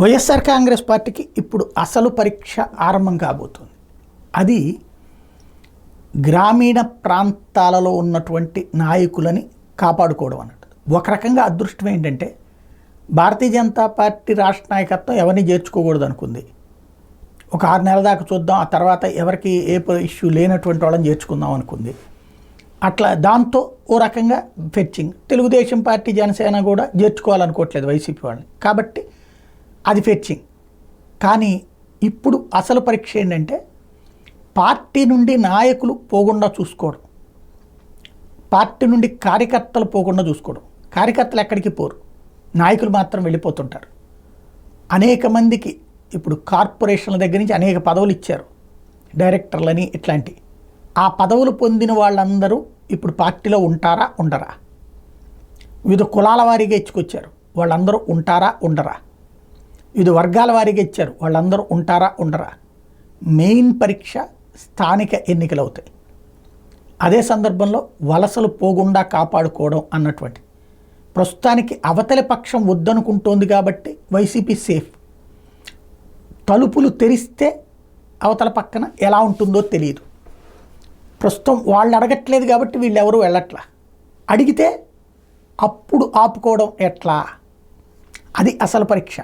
వైఎస్ఆర్ కాంగ్రెస్ పార్టీకి ఇప్పుడు అసలు పరీక్ష ఆరంభం కాబోతుంది. అది గ్రామీణ ప్రాంతాలలో ఉన్నటువంటి నాయకులని కాపాడుకోవడం అన్నట్టు. ఒక రకంగా అదృష్టం ఏంటంటే భారతీయ జనతా పార్టీ రాష్ట్ర నాయకత్వం ఎవరిని చేర్చుకోకూడదు అనుకుంది. ఒక 6 నెలల దాకా చూద్దాం, ఆ తర్వాత ఎవరికి ఏ ఇష్యూ లేనటువంటి వాళ్ళని చేర్చుకుందాం అనుకుంది. అట్లా దాంతో ఓ రకంగా ఫెచ్చింగ్. తెలుగుదేశం పార్టీ జనసేన కూడా చేర్చుకోవాలనుకోవట్లేదు వైసీపీ వాళ్ళని, కాబట్టి అది ఫెచ్చింగ్. కానీ ఇప్పుడు అసలు పరీక్ష ఏంటంటే పార్టీ నుండి నాయకులు పోకుండా చూసుకోవడం, పార్టీ నుండి కార్యకర్తలు పోకుండా చూసుకోవడం. కార్యకర్తలు ఎక్కడికి పోరు, నాయకులు మాత్రం వెళ్ళిపోతుంటారు. అనేక మందికి ఇప్పుడు కార్పొరేషన్ల దగ్గర నుంచి అనేక పదవులు ఇచ్చారు, డైరెక్టర్లని ఇట్లాంటివి. ఆ పదవులు పొందిన వాళ్ళందరూ ఇప్పుడు పార్టీలో ఉంటారా ఉండరా? వివిధ కులాల వారీగా ఇచ్చుకొచ్చారు, వాళ్ళందరూ ఉంటారా ఉండరా? వివిధ వర్గాల వారీగా ఇచ్చారు, వాళ్ళందరూ ఉంటారా ఉండరా? మెయిన్ పరీక్ష స్థానిక ఎన్నికలు అవుతాయి. అదే సందర్భంలో వలసలు పోకుండా కాపాడుకోవడం అన్నటువంటి. ప్రస్తుతానికి అవతలి పక్షం వద్దనుకుంటోంది కాబట్టి వైసీపీ సేఫ్. తలుపులు తెరిస్తే అవతల పక్కన ఎలా ఉంటుందో తెలియదు. ప్రస్తుతం వాళ్ళు అడగట్లేదు కాబట్టి వీళ్ళెవరూ వెళ్ళట్లా. అడిగితే అప్పుడు ఆపుకోవడం ఎట్లా? అది అసలు పరీక్ష.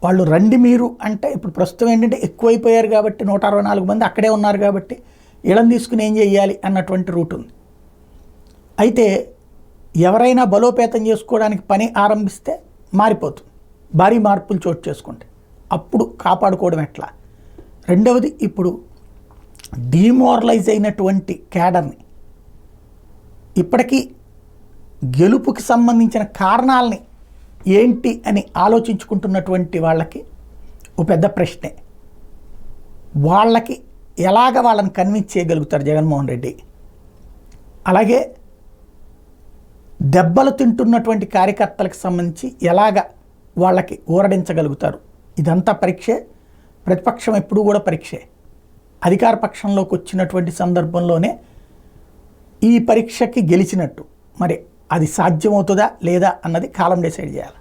వాళ్ళు రండి మీరు అంటే ఇప్పుడు ప్రస్తుతం ఏంటంటే ఎక్కువైపోయారు కాబట్టి 164 మంది అక్కడే ఉన్నారు కాబట్టి వీళ్ళని తీసుకుని ఏం చేయాలి అన్నటువంటి రూట్ ఉంది. అయితే ఎవరైనా బలోపేతం చేసుకోవడానికి పని ఆరంభిస్తే మారిపోతుంది, భారీ మార్పులు చోటు చేసుకుంటే అప్పుడు కాపాడుకోవడం ఎట్లా? రెండవది, ఇప్పుడు డిమోరలైజ్ అయినటువంటి క్యాడర్ని ఇప్పటికీ గెలుపుకి సంబంధించిన కారణాలని ఏంటి అని ఆలోచించుకుంటున్నటువంటి వాళ్ళకి ఒక పెద్ద ప్రశ్నే. వాళ్ళకి ఎలాగ వాళ్ళని కన్విన్స్ చేయగలుగుతారు జగన్మోహన్ రెడ్డి? అలాగే దెబ్బలు తింటున్నటువంటి కార్యకర్తలకు సంబంధించి ఎలాగ వాళ్ళకి ఊరడించగలుగుతారు? ఇదంతా పరీక్షే. ప్రతిపక్షం ఎప్పుడూ కూడా పరీక్షే. అధికార పక్షంలోకి వచ్చినటువంటి సందర్భంలోనే ఈ పరీక్షకి గెలిచినట్టు. మరి అది సాధ్యమవుతుందా లేదా అన్నది కాలం డిసైడ్ చేయాలి.